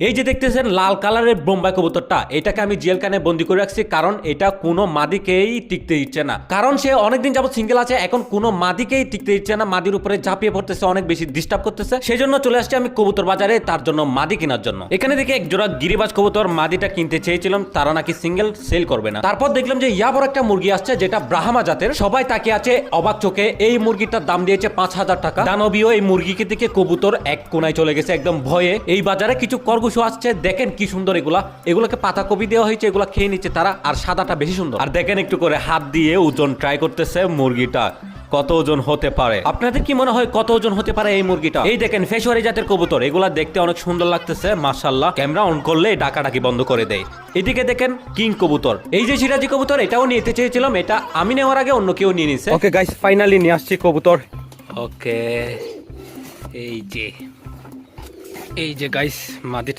এই যে দেখতেছেন লাল কালারের বোম্বাই কবুতরটা, এটাকে আমি জেল কানে বন্দি করে রাখছি, কারণ এটা কোনো মাদিকেই টিকতে দিচ্ছে না। কারণ সে অনেকদিন যাবত সিঙ্গেল আছে, এখন কোনো মাদিকেই টিকতে দিচ্ছে না, মাদির উপরে ঝাঁপিয়ে পড়তেছে, অনেক বেশি ডিস্টার্ব করতেছে। সেই জন্য চলে আসছি আমি কবুতর বাজারে তার জন্য মাদি কেনার জন্য। এখানে দেখে এক জোড়া গিরিবাজ কবুতর মাদিটা কিনতে চেয়েছিলাম, তারা নাকি সিঙ্গেল সেল করবে না। তারপর দেখলাম যে ইয়া বড় একটা মুরগি আসছে যেটা ব্রাহ্মা জাতের, সবাই তাকিয়ে আছে অবাক চোখে। এই মুরগিটার দাম দিয়েছে 5,000 টাকা। দানবীয় এই মুরগিকে দেখে কবুতর এক কোনায় চলে গেছে একদম ভয়ে। এই বাজারে কিছু খরগোশও আসছে, দেখেন কি সুন্দর এগুলাকে পাতাকপি দেওয়া হয়েছে, এগুলা খেয়ে নিচ্ছে তারা, আর সাদাটা বেশি সুন্দর। আর দেখেন একটু করে হাত দিয়ে ওজন ট্রাই করতেছে মুরগিটা কত ওজন হতে পারে। আপনাদের কি মনে হয় কত ওজন হতে পারে এই মুরগিটা? এই দেখেন ফেশওয়ারি জাতের কবুতর, এগুলা দেখতে অনেক সুন্দর লাগতেছে মাশাআল্লাহ। ক্যামেরা অন করলে ডাকাডাকি বন্ধ করে দেয়। এদিকে দেখেন কিং কবুতর, এই যে সিরাজি কবুতর, এটাও নিতে চেয়েছিলাম, এটা আমি নেওয়ার আগে অন্য কেউ নিয়ে নিছে। ওকে গাইস, ফাইনালি নিয়ে আসছি কবুতর। ওকে এই যে গাইস মাদিটা